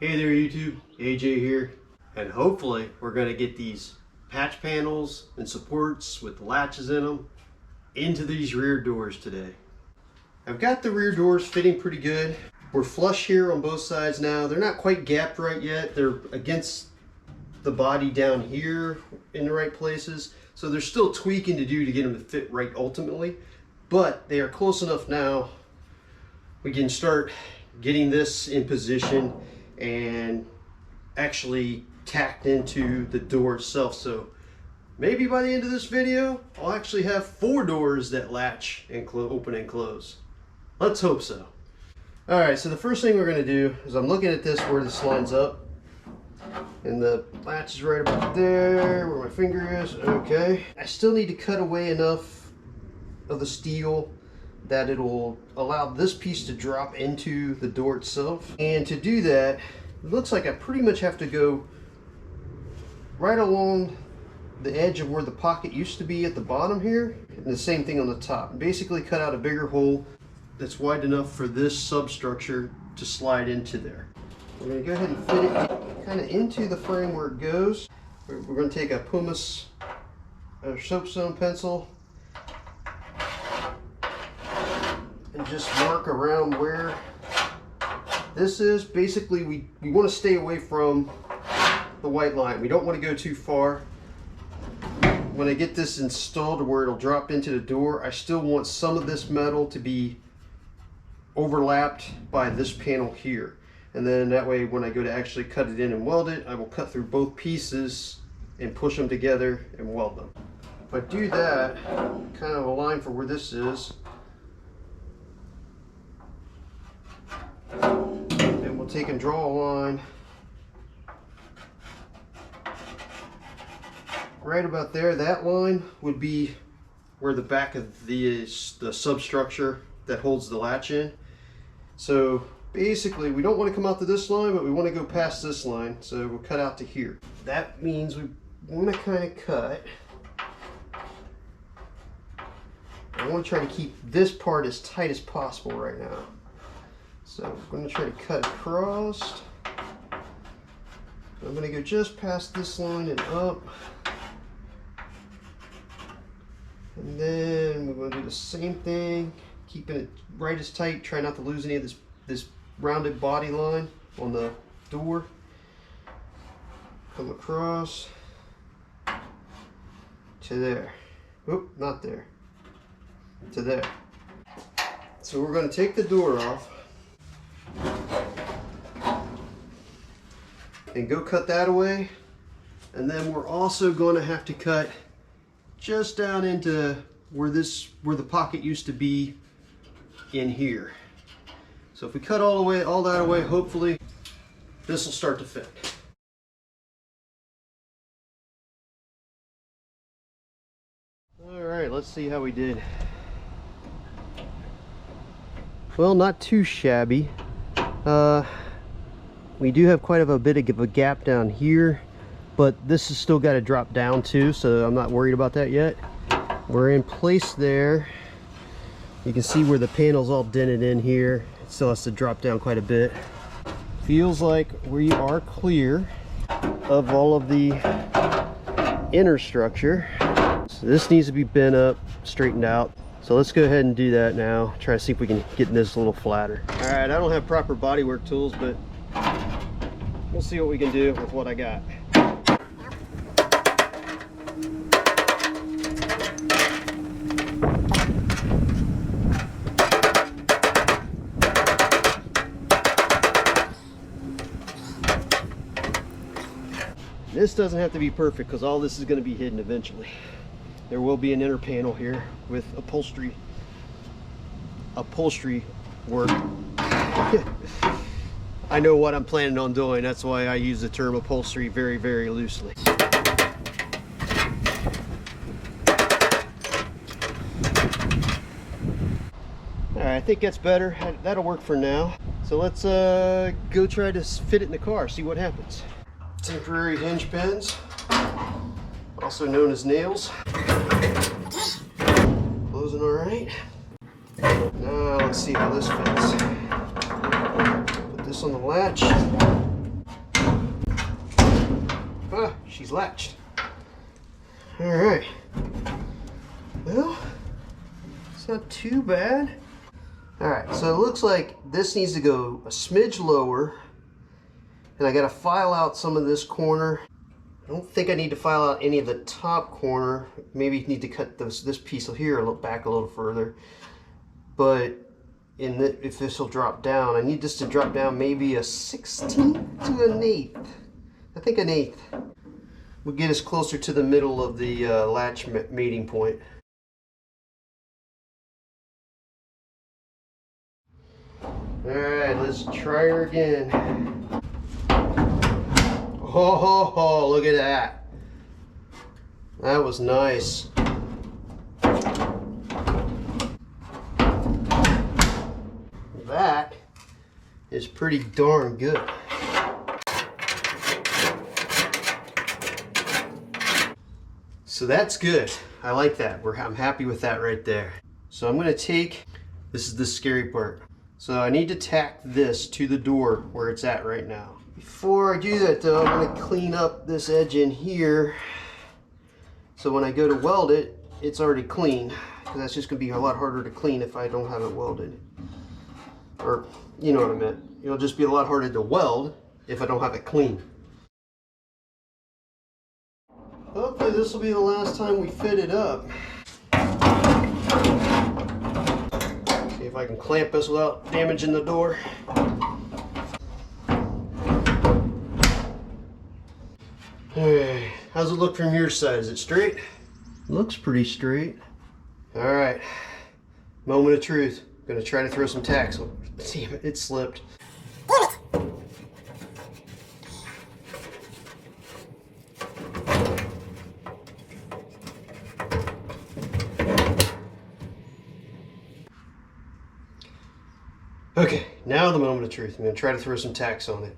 Hey there YouTube, AJ here, and hopefully we're going to get these patch panels and supports with latches in them into these rear doors today. I've got the rear doors fitting pretty good. We're flush here on both sides now. They're not quite gapped right yet. They're against the body down here in the right places. So there's still tweaking to do to get them to fit right ultimately, but they are close enough now. We can start getting this in position and actually tacked into the door itself. So maybe by the end of this video, I'll actually have 4 doors that latch and open and close. Let's hope so. All right, so the first thing we're gonna do is I'm looking at this where this lines up, and the latch is right about there where my finger is. Okay, I still need to cut away enough of the steel that it'll allow this piece to drop into the door itself. And to do that, it looks like I pretty much have to go right along the edge of where the pocket used to be at the bottom here, and the same thing on the top. Basically cut out a bigger hole that's wide enough for this substructure to slide into there. We're gonna go ahead and fit it kind of into the frame where it goes. We're gonna take a pumice soapstone pencil and just mark around where this is. Basically, we want to stay away from the white line. We don't want to go too far. When I get this installed where it'll drop into the door, I still want some of this metal to be overlapped by this panel here. And then that way, when I go to actually cut it in and weld it, I will cut through both pieces and push them together and weld them. If I do that, kind of a line for where this is, and we'll take and draw a line right about there. That line would be where the back of the substructure that holds the latch in. So basically, we don't want to come out to this line, but we want to go past this line. So we'll cut out to here. That means we want to kind of cut. I want to try to keep this part as tight as possible right now. So I'm going to try to cut across. I'm going to go just past this line and up. And then we're going to do the same thing, keeping it right as tight, try not to lose any of this rounded body line on the door. Come across to there. Oop, not there. To there. So we're going to take the door off and go cut that away, and then we're also going to have to cut just down into where the pocket used to be in here. So if we cut all that away, hopefully this will start to fit. All right, let's see how we did. Well, not too shabby. We do have quite a bit of a gap down here, but this has still got to drop down too, so I'm not worried about that yet. We're in place there. You can see where the panel's all dented in here. It still has to drop down quite a bit. Feels like we are clear of all of the inner structure. So this needs to be bent up, straightened out. So let's go ahead and do that now. Try to see if we can get this a little flatter. All right, I don't have proper bodywork tools, but we'll see what we can do with what I got. This doesn't have to be perfect because all this is going to be hidden eventually. There will be an inner panel here with upholstery work. I know what I'm planning on doing. That's why I use the term upholstery very, very loosely. All right, I think that's better. That'll work for now. So let's go try to fit it in the car, see what happens. Temporary hinge pins, also known as nails. Closing all right. Now let's see how this fits. Put this on the latch. she's latched. All right. Well, it's not too bad. All right, so it looks like this needs to go a smidge lower, and I got to file out some of this corner. I don't think I need to file out any of the top corner. Maybe need to cut this piece here back a little further. But if this will drop down, I need this to drop down maybe a 16th to an 1/8. I think an 1/8 will get us closer to the middle of the latch mating point. All right, let's try her again. Oh, look at that. That was nice. That is pretty darn good. So that's good. I like that. I'm happy with that right there. So I'm going to take, this is the scary part. So I need to tack this to the door where it's at right now. Before I do that though, I'm going to clean up this edge in here. So when I go to weld it, it's already clean. Because that's just going to be a lot harder to clean if I don't have it welded. Or, you know what I meant. It'll just be a lot harder to weld if I don't have it clean. Hopefully this will be the last time we fit it up. See if I can clamp this without damaging the door. Hey, how's it look from your side? Is it straight? Looks pretty straight. All right, moment of truth. I'm gonna try to throw some tacks. Damn it, it slipped. Okay, now the moment of truth. I'm gonna try to throw some tacks on it.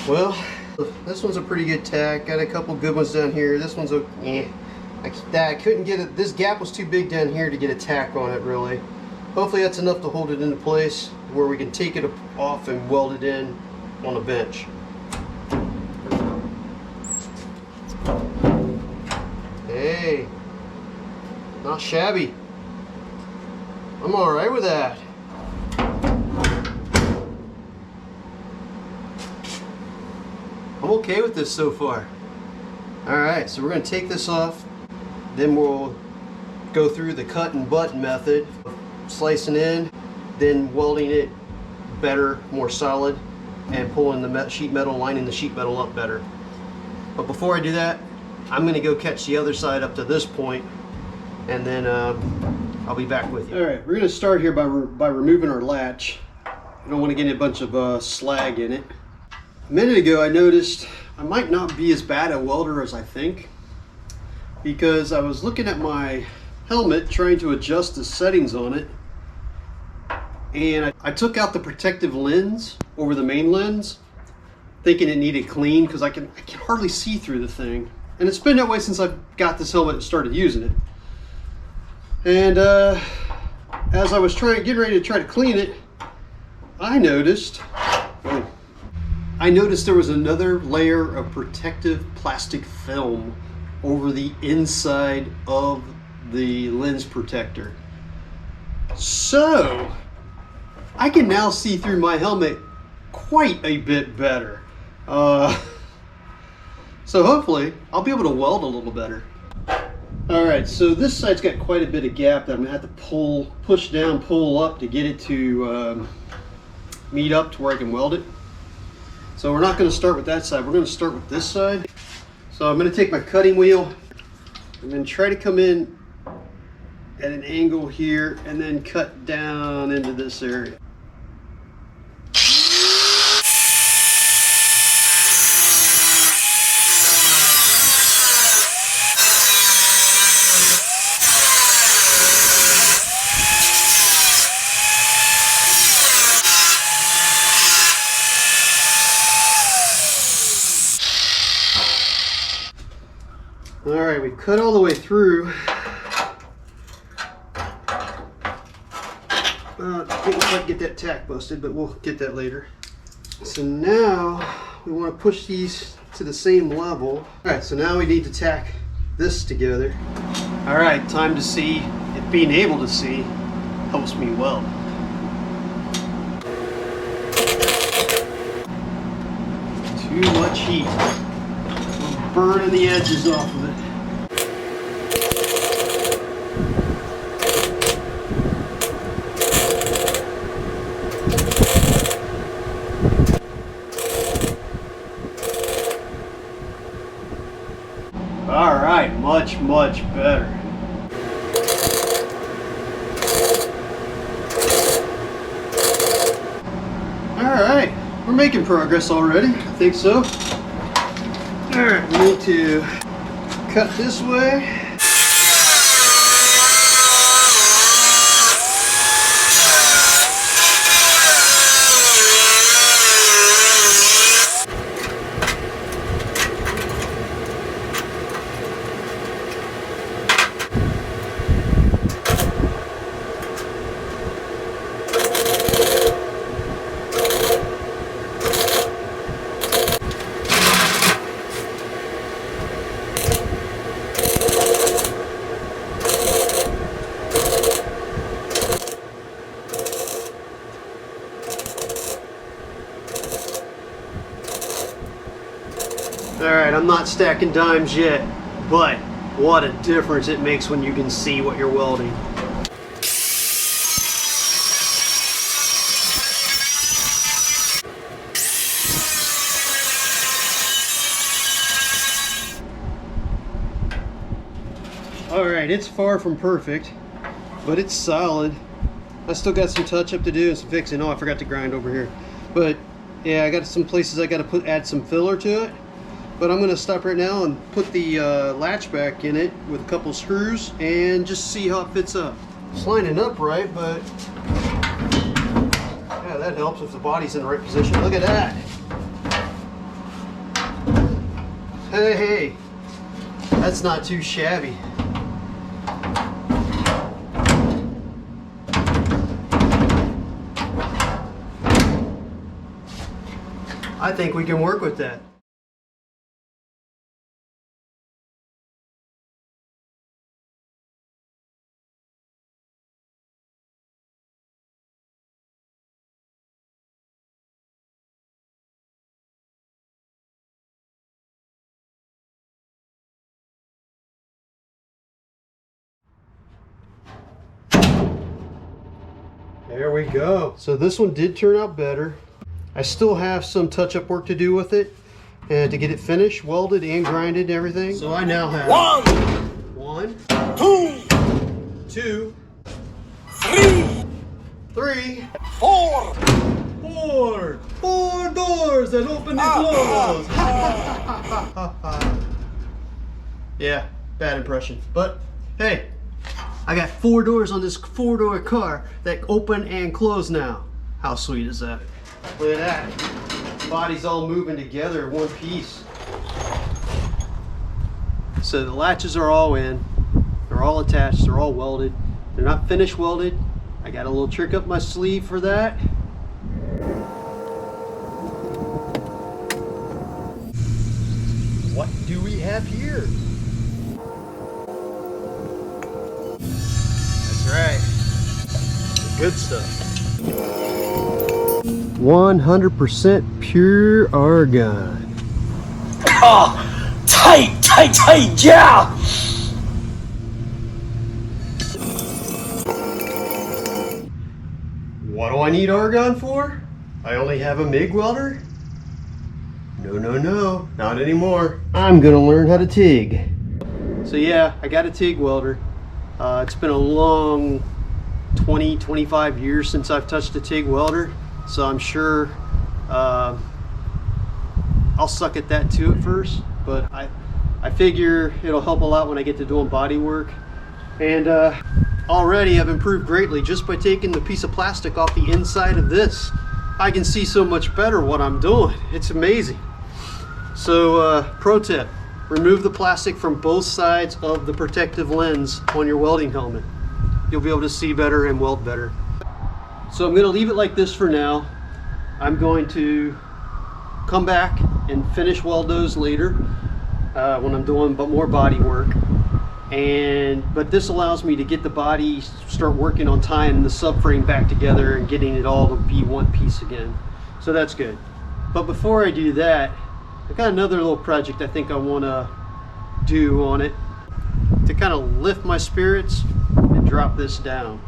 Well, this one's a pretty good tack. Got a couple good ones down here. This one's okay. I couldn't get it. This gap was too big down here to get a tack on it, really. Hopefully that's enough to hold it into place where we can take it off and weld it in on a bench. Hey, not shabby. I'm all right with that. I'm okay with this so far. Alright, so we're going to take this off, then we'll go through the cut and butt method, slicing in, then welding it better, more solid, and pulling the sheet metal, lining the sheet metal up better. But before I do that, I'm going to go catch the other side up to this point, and then I'll be back with you. Alright, we're going to start here by removing our latch. I don't want to get a bunch of slag in it. A minute ago I noticed I might not be as bad a welder as I think, because I was looking at my helmet trying to adjust the settings on it, and I took out the protective lens over the main lens thinking it needed clean because I can hardly see through the thing, and it's been that way since I got this helmet and started using it. And as I was getting ready to try to clean it, I noticed there was another layer of protective plastic film over the inside of the lens protector. So I can now see through my helmet quite a bit better. So hopefully I'll be able to weld a little better. All right, so this side's got quite a bit of gap that I'm gonna have to push down, pull up to get it to meet up to where I can weld it. So we're not gonna start with that side, we're gonna start with this side. So I'm gonna take my cutting wheel, I'm gonna try to come in at an angle here and then cut down into this area. All right, we cut all the way through. Didn't quite get that tack busted, but we'll get that later. So now we want to push these to the same level. All right, so now we need to tack this together. All right, time to see if being able to see helps me weld. Too much heat. I'm burning the edges off of it. All right, much better. All right, we're making progress already. I think so. All right, we need to cut this way. Alright, I'm not stacking dimes yet, but what a difference it makes when you can see what you're welding. Alright, it's far from perfect, but it's solid. I still got some touch up to do and some fixing. Oh, I forgot to grind over here. But yeah, I got some places I got to add some filler to it. But I'm going to stop right now and put the latch back in it with a couple screws and just see how it fits up. It's lining up right, but yeah, that helps if the body's in the right position. Look at that. Hey, that's not too shabby. I think we can work with that. There we go. So this one did turn out better. I still have some touch-up work to do with it and to get it finished, welded and grinded and everything. So I now have one, two, three, four doors that open and close. Yeah, bad impression, but hey, I got 4 doors on this 4-door car that open and close now. How sweet is that? Look at that. Body's all moving together in one piece. So the latches are all in. They're all attached. They're all welded. They're not finished welded. I got a little trick up my sleeve for that. What do we have here? Good stuff. 100% pure argon. Oh, tight, yeah! What do I need argon for? I only have a MIG welder? No, not anymore. I'm gonna learn how to TIG. So yeah, I got a TIG welder. It's been a long 20-25 years since I've touched a TIG welder, so I'm sure I'll suck at that too at first, but I figure it'll help a lot when I get to doing body work. And already I've improved greatly just by taking the piece of plastic off the inside of this. I can see so much better what I'm doing. It's amazing. So pro tip, remove the plastic from both sides of the protective lens on your welding helmet. You'll be able to see better and weld better. So I'm going to leave it like this for now. I'm going to come back and finish weld those later when I'm doing more body work. But this allows me to get the body, start working on tying the subframe back together and getting it all to be one piece again. So that's good. But before I do that, I got another little project I think I want to do on it to kind of lift my spirits and drop this down.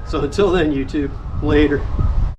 So until then, YouTube, later.